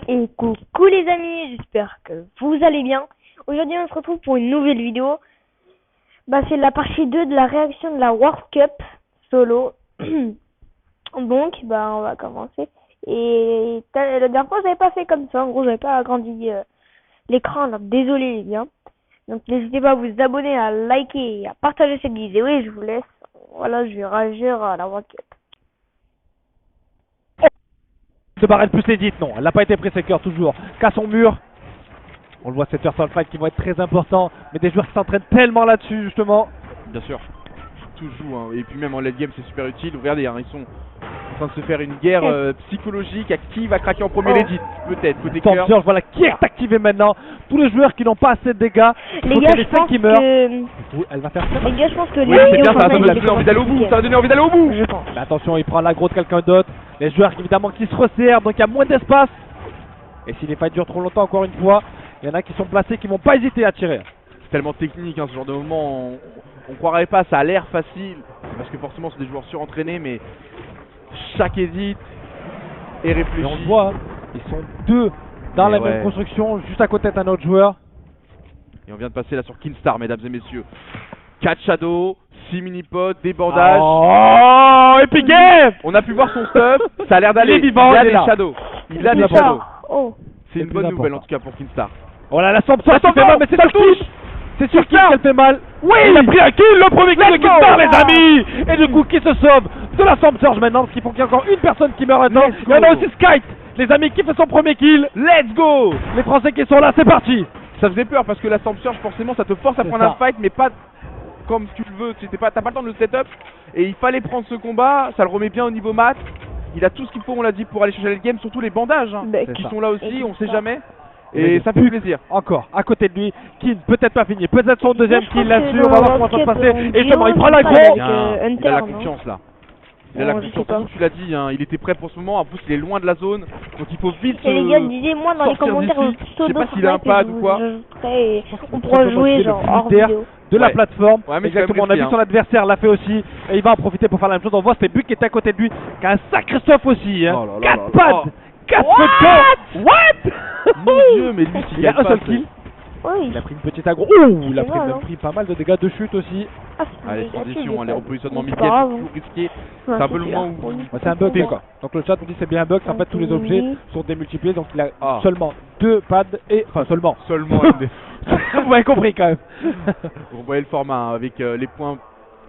Et coucou les amis, j'espère que vous allez bien. Aujourd'hui on se retrouve pour une nouvelle vidéo. C'est la partie 2 de la réaction de la World Cup solo. Donc on va commencer. Et la dernière fois j'avais pas fait comme ça, en gros j'avais pas agrandi l'écran, donc désolé les gars. Donc n'hésitez pas à vous abonner, à liker et à partager cette vidéo et je vous laisse. Voilà, je vais réagir à la World Cup. Se barrer plus Edith, non, elle n'a pas été prise, c'est cœur toujours. Qu'à son mur. On le voit, cette heure sur le fight qui vont être très importants. Mais des joueurs qui s'entraînent tellement là-dessus, justement. Bien sûr, tout joue, hein. Et puis même en late game, c'est super utile. Regardez, hein, ils sont en train de se faire une guerre psychologique. À qui va craquer en premier l'Edith? Peut-être, côté cœur. Voilà qui est activé maintenant. Tous les joueurs qui n'ont pas assez de dégâts. Les gars, je pense qui meurent. que... Oui, elle va faire ça. Les gars, je pense que Oui, c'est bien, ça va donner envie d'aller au bout. Ça va donner envie d'aller au bout. Je pense. Mais attention, il prend l'aggro de quelqu'un d'autre. Les joueurs évidemment qui se resserrent, donc il y a moins d'espace. Et si les fights durent trop longtemps, encore une fois, il y en a qui sont placés qui vont pas hésiter à tirer. C'est tellement technique, hein, ce genre de moment. On croirait pas, ça a l'air facile. Parce que forcément, c'est des joueurs surentraînés, mais chaque edit est réfléchi. Et on le voit, hein, ils sont deux dans la même construction, juste à côté d'un autre joueur. Et on vient de passer là sur Kinstar, mesdames et messieurs. 4 shadows, 6 mini-pods, des bandages. Oh, Epic Game. On a pu voir son stuff, ça a l'air d'aller. Il est vivant, il a il est des là. shadows. Il a des Kinstar. shadows. Oh. C'est une plus bonne nouvelle important. en tout cas pour Kinstar. Oh là, la Samsung qui fait mal, mais c'est sur qui? C'est sur qui qu'elle fait mal? Oui, il a pris un kill, le premier kill de Kinstar, les amis. Et du coup, qui se sauve de la Samsung maintenant, ce qui font qu'il y a encore une personne qui meurt maintenant. Il y en a aussi Skype, les amis, qui fait son premier kill. Let's go. Les Français qui sont là, c'est parti. Ça faisait peur parce que la Stamp Surge, forcément, ça te force à prendre un fight, mais pas comme tu le veux. T'as pas le temps de le setup. Et il fallait prendre ce combat. Ça le remet bien au niveau mat. Il a tout ce qu'il faut, on l'a dit, pour aller chercher le game. Surtout les bandages hein, qui sont là aussi, on sait jamais. Et ça fait plaisir. Encore, à côté de lui, Kin, peut-être pas fini. Peut-être son deuxième kill là-dessus. On va voir comment ça va se passer. Et justement, il prend la gros. Il a la confiance là. Il a la confiance, comme tu l'as dit, hein, il était prêt pour ce moment. En plus, il est loin de la zone, donc il faut vite. Et les gars, disez-moi dans les commentaires je sais pas s'il a un pad ou quoi. On pourra jouer genre hors vidéo. De la plateforme, mais exactement. On a vu son adversaire l'a fait aussi, et il va en profiter pour faire la même chose. On voit c'est Buck qui est à côté de lui, qui a un sacré stuff aussi. Hein. 4 pads, 4 feux de camp. What? Mon Dieu, mais lui, il a un seul kill. Oui. Il a pris une petite aggro. Ouh, il a pris pas mal de dégâts de chute aussi. Allez, transition, les repositionnements c'est mid-game, pas grave. toujours risqué. C'est un peu le moment où. C'est un bug d'accord. Donc le chat nous dit c'est bien un bug, en fait tous les objets sont démultipliés, donc il a seulement 2 pads et. Enfin seulement. Vous m'avez compris quand même. Vous voyez le format hein, avec les points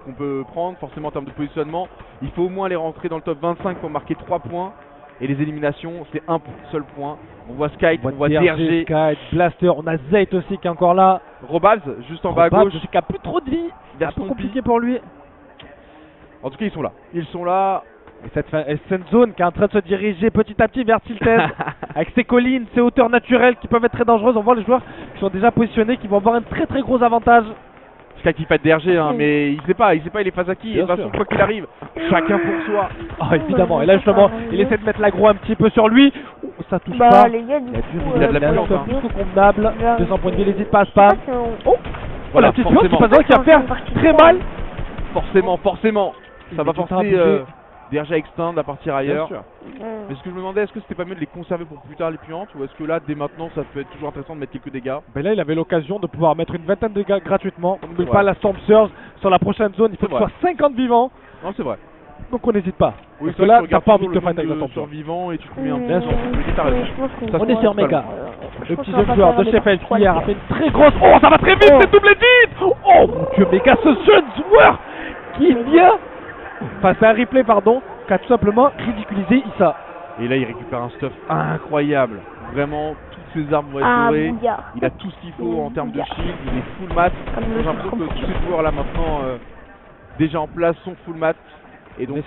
qu'on peut prendre, forcément en termes de positionnement. Il faut au moins les rentrer dans le top 25 pour marquer 3 points. Et les éliminations, c'est un seul point. On voit Skype, on voit DRG, Skype, Blaster, on a Zayt aussi qui est encore là. Robaz, juste en bas à gauche. Qui a plus trop de vie. C'est un peu compliqué pour lui. En tout cas, ils sont là. Ils sont là. Et cette zone qui est en train de se diriger petit à petit vers Tilted. Avec ses collines, ses hauteurs naturelles qui peuvent être très dangereuses. On voit les joueurs qui sont déjà positionnés, qui vont avoir un très très gros avantage. Skype il fait DRG, hein, mais il sait pas, il est face à qui. Et de toute façon, quoi qu'il arrive, chacun pour soi. Oh, évidemment. Et là justement, il essaie de mettre l'aggro un petit peu sur lui. Ça touche pas. Les gars, il a de la violence. Plutôt convenable. 200 points de vie, les hits passent pas. Voilà, la petite violence qui passe qui va faire très mal. Forcément. Ça va forcer DRG à extend, à partir ailleurs. Mais ce que je me demandais, est-ce que c'était pas mieux de les conserver pour plus tard les puantes, ou est-ce que là, dès maintenant, ça peut être toujours intéressant de mettre quelques dégâts? Ben là, il avait l'occasion de pouvoir mettre une vingtaine de dégâts gratuitement. On n'oublie pas la Storm Surge sur la prochaine zone, il faut que ce soit 50 vivants. Non, c'est vrai. Donc on n'hésite pas. Oui, parce que là, t'as pas envie de te fight avec la Storm survivant et tu te mets un bien sûr. On est sur Mega. Le petit jeune joueur de Sheffield qui a fait une très grosse. Oh, ça va très vite, c'est double edit. Oh mon Dieu, Mega, ce jeune joueur qui vient. Enfin, c'est un replay, pardon, qui a tout simplement ridiculisé Issa. Et là, il récupère un stuff incroyable. Vraiment, toutes ses armes vont être dorées. Il a tout ce qu'il faut en termes de shield. Il est full mat. J'ai l'impression que tous ces joueurs là maintenant, déjà en place, sont full mat. Et donc,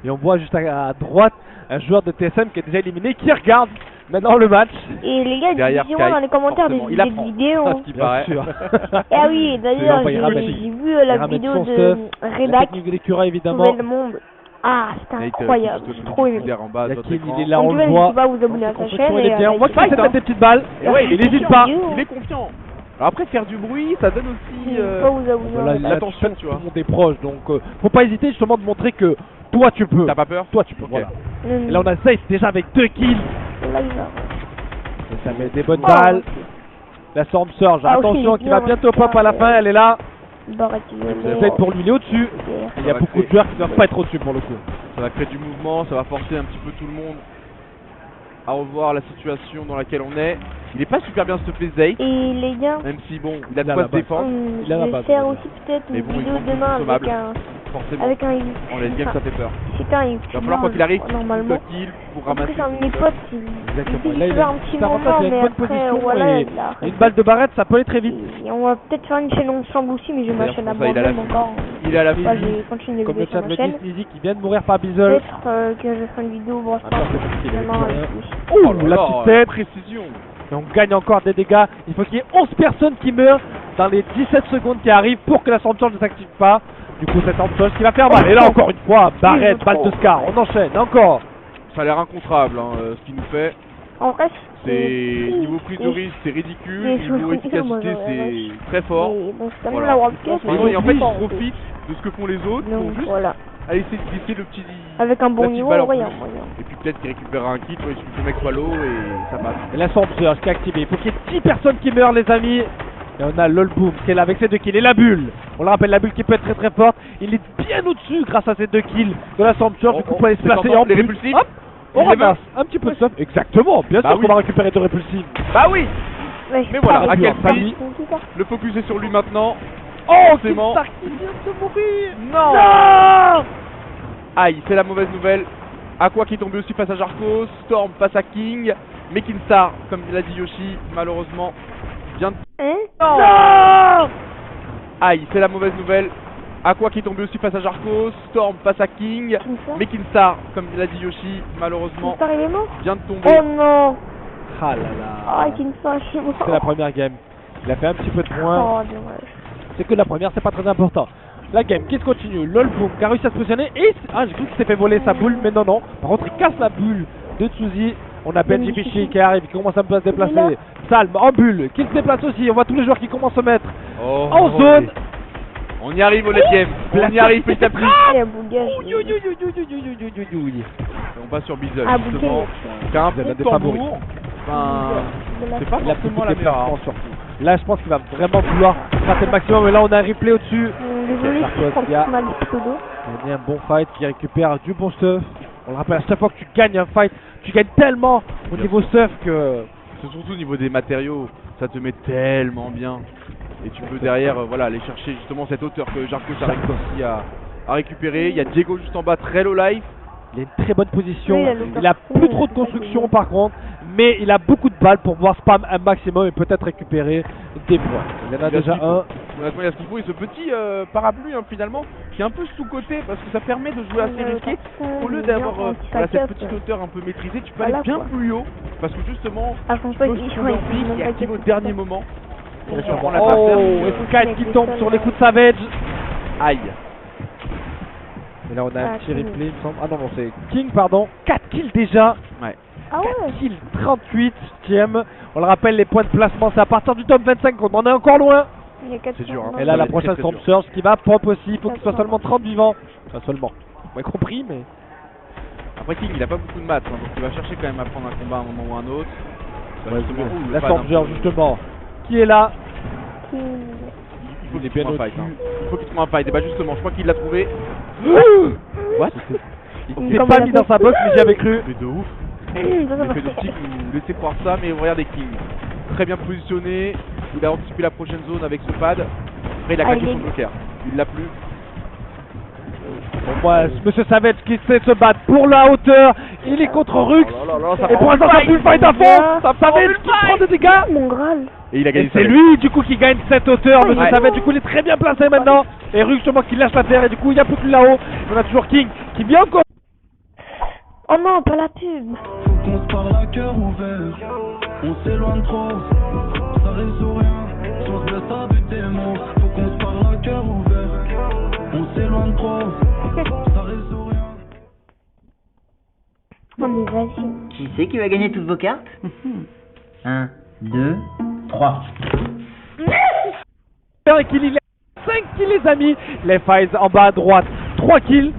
et on voit juste à droite un joueur de TSM qui est déjà éliminé, qui regarde maintenant le match. Et les gars, dites-moi dans les commentaires des vidéos. Ce qui paraît. Ah oui, d'ailleurs, j'ai vu la vidéo de Redac. Évidemment. Le monde. Ah, c'était incroyable, j'ai trop aimé. Il est là, on le voit. Pas vous abonner à sa chaîne. On voit qu'il essaie de mettre des petites balles. Il n'hésite pas. Il est confiant. Alors après, faire du bruit, ça donne aussi l'attention, tu vois. Tout le monde est proche, donc faut pas hésiter justement de montrer que toi tu peux. T'as pas peur? Toi tu peux, voilà. Et là on a Zayt déjà avec 2 kills. Là, Ça met des bonnes balles. La Storm Surge, Ah, attention, oui, qui va bien, bientôt pop à la fin, elle est là. Barrette violet. Peut-être pour lui, il est au-dessus. Il y a va beaucoup de créer- joueurs qui ne doivent pas être au-dessus pour le coup. Ça va créer du mouvement, ça va forcer un petit peu tout le monde à revoir la situation dans laquelle on est. Il est pas super bien stuffé Zayt, Et les gars, même si bon, il a de Il a quoi la se base. défendre. Il a la je base, vais faire on va aussi peut-être Mais une bon, ils vidéo sont tous demain consommables. avec un Forcément, avec en late game ça fait peur. c'était un Il va falloir quoi qu'il arrive, normalement. kill pour En plus, ramasser. un de mes potes, Exactement. il Là, il fait a un petit ça moment, repasse, il a mais une bonne après, position voilà, et il a une balle de barrette, ça peut aller très vite. Et on va peut-être faire une chaîne ensemble aussi, mais je D'ailleurs, ma chaîne c'est à pour ça, il a la moi-même flemme. encore. Il est à la Bah, vie. j'ai continué Comme le d'évoluer chat sur me ma chaîne. dit, Sneezy qui vient de mourir par Bizzle. Peut-être que je ferai une vidéo Brawl Stars. Attends, c'est parce qu'il est Vraiment, plus rien. avec lui. Oh, là la là, petite tête. précision. Et on gagne encore des dégâts. Il faut qu'il y ait 11 personnes qui meurent dans les 17 secondes qui arrivent pour que la Storm Surge ne s'active pas. Du coup, cette Storm Surge qui va faire mal. Et là, encore une fois, barrette, balle de Scar. On enchaîne, encore. Ça a l'air incontrable hein, ce qu'il nous fait. En vrai, C'est niveau prise de risque, c'est ridicule. et Niveau je- efficacité, moi, c'est très fort. Et donc, c'est comme Voilà. la World Cup. Franchement, et en fait, il fort, profite de ce que font les autres pour Donc juste voilà. aller essayer de glisser le petit. Avec un bon la petite niveau, balle en rien, plus. rien. Et puis peut-être qu'il récupérera un kit, ouais, il suffit que le mec soit low et ça passe. Et la Storm Surge qui est activée. Il faut qu'il y ait 10 personnes qui meurent, les amis. Et on a LOLBOOM qui est là avec ses 2 kills. Et la bulle. On le rappelle, la bulle qui peut être très très forte. Il est bien au-dessus grâce à ses 2 kills de la Storm Surge. Du coup, pour aller se c'est placer tentant, en les plus. répulsifs. Hop, on Les ramasse un petit peu de stuff. Exactement. Bien Bah sûr oui. qu'on va récupérer 2 répulsifs. Bah oui. Ouais, Mais voilà, pas à de quel dur, prix pas de dur. Le focus est sur lui maintenant. Oh, Forcément. Kingstar qui vient de mourir. Non. Non. Aïe, c'est la mauvaise nouvelle. Aqua qui est tombé aussi face à Jarkos, Storm face à King, Mekinstar, comme l'a dit Yoshi, malheureusement, vient de... Hein? Non. Aïe, c'est la mauvaise nouvelle. Aqua qui est tombé aussi face à Jarkos, Storm face à King, Kingstar Mekinstar, comme l'a dit Yoshi, malheureusement, Kingstar, il est mort? vient de tomber. Oh non! Ah là Ah, là. Kingstar, je suis mort. C'est la première game. Il a fait un petit peu de points. Oh, dommage. C'est que la première, c'est pas très important. La game qui se continue. LOLBOOM qui a réussi à se positionner. Et ah, j'ai cru qu'il s'est fait voler sa boule, mais non, non. Par contre, il casse la bulle de Tsuzi. On a Benji Fishy qui arrive, qui commence à se déplacer. Salm en bulle, qui se déplace aussi. On voit tous les joueurs qui commencent à se mettre Oh, en zone. On y arrive au late game, on y arrive petit à petit. Et un bougage. On passe sur Bizzle, Ah, justement, bouquet. qui a un Vous avez bon des favoris. tambour. Enfin, c'est pas Il a forcément beaucoup la de meilleure déplacements arme. surtout. Là, je pense qu'il va vraiment vouloir gratter le maximum. Mais là, on a un replay au-dessus. Désolé si je prends Il y a- mal le pseudo. On a un bon fight qui récupère du bon stuff. On le rappelle, à chaque fois que tu gagnes un fight, tu gagnes tellement au niveau stuff que. C'est surtout au niveau des matériaux, ça te met tellement bien. Et tu peux derrière voilà, aller chercher justement cette hauteur que Jarkos a réussi à récupérer. Il y a Diego juste en bas, très low life. Il a une très bonne position. Oui, Il a plus trop de construction par contre, mais il a beaucoup de balles pour pouvoir spam un maximum et peut-être récupérer des points. Il y en a Il a déjà ce qu'il un. faut. Honnêtement, il y a ce qu'il faut. Et ce petit parapluie finalement, qui est un peu sous-côté parce que ça permet de jouer assez risqué. Au lieu d'avoir voilà, cette petite hauteur un peu maîtrisée, tu peux aller Voilà, bien quoi. plus haut. Parce que justement, Ah, je pense tu pas peux qu'il trouver un pic et activer au dernier moment. Pour surprendre la Oh, personne. et Sky qui tombe sur les coups de Savage. Aïe. Et là on a un Ah, petit King. replay, il me semble. Ah non, non, c'est King, pardon. 4 kills déjà. Ouais. Ah ouais. 4 kills, 38ème. On le rappelle, les points de placement, c'est à partir du top 25 qu'on en est encore loin. Il y a 4 C'est dur, hein. Et là, Ça la va être prochaine très, très Storm dur. Surge qui va pop aussi. Il faut qu'il soit D'accord. seulement 30 vivants. Enfin, seulement. Vous m'avez compris, mais. Après King, il a pas beaucoup de maths, hein, donc il va chercher quand même à prendre un combat à un moment ou à un autre. Bah, Ouais, justement, ouh, le la pad Storm un Surge, peu- justement, qui est là. King. Il faut Il est qu'il bien trouve un fight. au-dessus. Hein. Il faut qu'il trouve un fight. Et bah justement, je crois qu'il l'a trouvé. What Il Comme s'est on pas l'a mis fait. dans sa box, mais j'y avais cru. Mais de ouf. Ça, ça L'effet va. d'optique nous laissait croire ça, mais regardez King. Très bien positionné. Il a anticipé la prochaine zone avec ce pad. Après, il a Ah, claqué il est- son joker. Il l'a plus. Bon, moi, Monsieur Savage qui sait se battre pour la hauteur. Il est contre Rux. Oh là là, ça Et part pour en l'instant, ça fight. pue le fight à fond. Yeah. Savage qui prend des dégâts. Mon Graal. Et il a Et gagné c'est sa lui, du coup, qui gagne cette hauteur. Monsieur Ouais. Savage, du coup, il est très bien placé maintenant. Et Rux, justement, qui lâche la terre. Et du coup, il n'y a plus que là-haut. On a toujours King qui vient encore. Oh non, pas la pub. Faut qu'on se parle à cœur ouvert. On s'éloigne trop, ça résout rien. Si on se blesse à but des mots, faut qu'on se parle à cœur ouvert. On s'éloigne trop, ça résout rien. Oh mais vas-y. Qui c'est qui va gagner toutes vos cartes 1, 2, 3. Un kill, il a 5 kills, les amis. Les Files en bas à droite, 3 kills.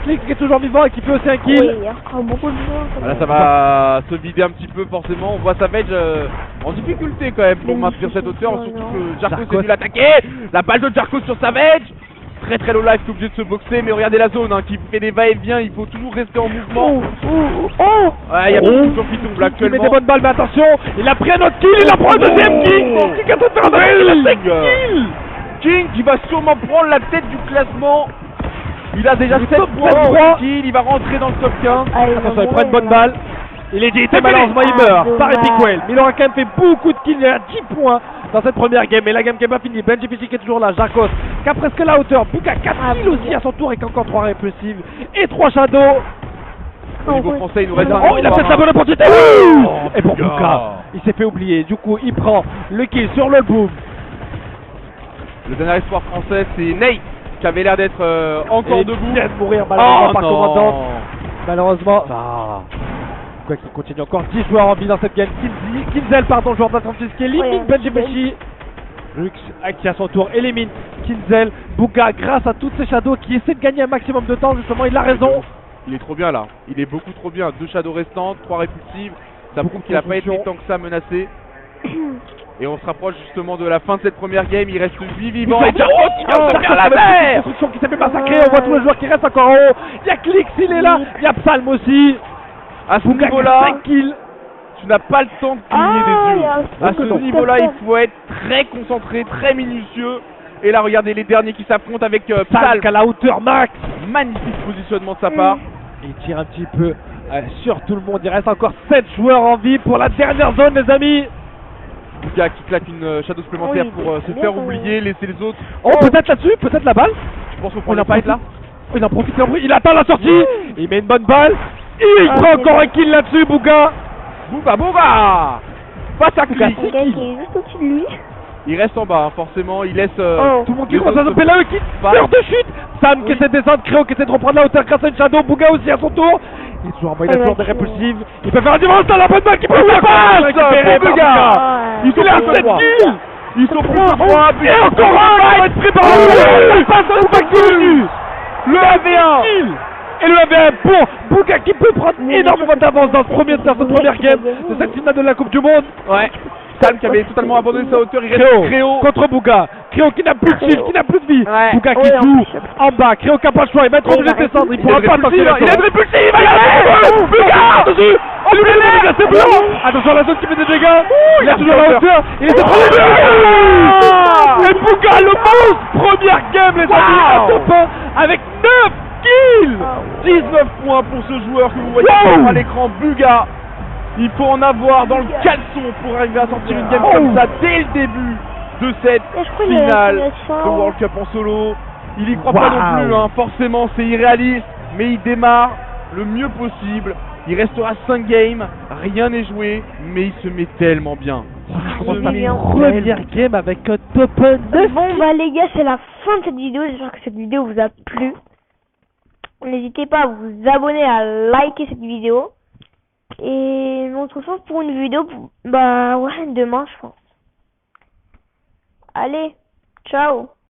Clix qui est toujours vivant et qui fait aussi un kill. Oui, il y a encore beaucoup de gens. quand Là même. ça va se vider un petit peu forcément, on voit Savage en difficulté quand même pour maintenir cette hauteur, surtout que Jarkos est venu l'attaquer. La balle de Jarkos sur Savage. Très low life qui est obligé de se boxer, mais regardez la zone qui fait des va-et-vient, il faut toujours rester en mouvement. Ouais, il y a beaucoup de gens qui tombent là Il met actuellement. des bonnes balles, mais attention, il a pris un autre kill, il a pris un deuxième kill. King a tout fait il a 5 kills. King qui va sûrement prendre la tête du classement. Il a déjà Le 7 top points 23. en kill, il va rentrer dans le top 15. Allez, Attention, il prend une bonne balle. Il est dit, malheureusement il meurt par Epic Whale. Mais il aura quand même fait beaucoup de kills, il a 10 points dans cette première game. Et la game qui n'est pas finie, Benji Fishy qui est toujours là, Jarkos qui a presque la hauteur, Buka 4 kills aussi à son tour et qui a encore 3 répulsives et 3 shadows. Au niveau français, il nous reste un. Oh, il a fait sa bonne opportunité. Et pour Buka, il s'est fait oublier. Du coup, il prend le kill sur le boom. Le dernier espoir français, c'est Nate qui avait l'air d'être encore Et debout. il vient de mourir malheureusement par non. commandante. Malheureusement. Quoi qu'il continue encore 10 joueurs en vie dans cette game. Kinzel, pardon, joueur d'Atlantis qui élimine Ouais, Benji Fishy. Lux qui à son tour élimine Kinzel. Buka grâce à toutes ces shadows qui essaient de gagner un maximum de temps, justement il a raison. Il est trop bien là, il est beaucoup trop bien. 2 shadows restantes, 3 répulsives. Ça prouve qu'il a pas été tant que ça menacé. Et on se rapproche justement de la fin de cette première game, il reste 8 vivants et Jarkos qui vient de se faire la terre. Construction qui s'est fait massacrer, on voit tous les joueurs qui restent encore en haut. Il y a Clix, il est là, il y a Psalm aussi. À ce Buka niveau-là, 5 kills. tu n'as pas le temps de cligner des yeux. À ce beaucoup de niveau-là, il personnes. faut être très concentré, très minutieux. Et là, regardez les derniers qui s'affrontent avec Psalm Psalm. qui a la hauteur max. Magnifique positionnement de sa part. Il tire un petit peu sur tout le monde. Il reste encore 7 joueurs en vie pour la dernière zone, les amis. Buka qui claque une shadow supplémentaire Oui, pour se c'est faire bien, oublier, laisser les autres. Oh, peut-être là-dessus, peut-être la balle. Je pense qu'on prend Il le en fight là. profite. Il en profite, il attend la sortie. Il met une bonne balle. Et il Ah, prend c'est encore bon. un kill là-dessus, Buka. Bouga face à Buka, Clix. Le gars qui est juste au-dessus de lui. Il reste en bas, forcément. Il laisse. Oh. Tout le monde qui les commence à autres s'appeler là, qui Pas. peur de chute. Sam qui essaie de descendre, Créo qui essaie de reprendre la hauteur grâce à une shadow. Buga aussi à son tour. Il est toujours en bas, il a toujours des répulsives. Il peut faire un dimanche dans la bonne balle qui peut faire passe pour Buga. Il sont a plus que 7 trois. kills. Ils sont plus que 3. Et encore un qui va être préparé. La passe à Buga qui est venu. Le 1v1. Et le 1v1 pour Buka qui peut prendre énormément d'avance dans cette première game de cette finale de la Coupe du Monde. Ouais. Sam qui avait totalement abandonné sa hauteur. Il reste Créo. contre Buka. Créo qui n'a plus de shield, qui n'a plus de vie. Ouais. Buka qui joue en bas. Créo qui n'a pas le choix. Il va être obligé de descendre. Il pourra pas attendre. Il a une répulsive. Il va y aller. Buka dessus. Oh, il est déjà c'est blanc. Attention la zone qui fait des dégâts. Il a toujours la hauteur. Il est et Buka le monstre. Première game les amis. À top 1 avec 9 kills. 19 points pour ce joueur que vous voyez à l'écran, Buga. Il faut en avoir dans le caleçon pour arriver à sortir une game comme ça dès le début de cette Et je crois qu'il finale a de World Cup en solo. Il y croit pas non plus, hein. Forcément c'est irréaliste, mais il démarre le mieux possible. Il restera 5 games, rien n'est joué, mais il se met tellement bien. Première game avec un top 9. Bon bah les gars, c'est la fin de cette vidéo. J'espère que cette vidéo vous a plu. N'hésitez pas à vous abonner, à liker cette vidéo. Et on se retrouve pour une vidéo, bah ouais, demain je pense. Allez, ciao.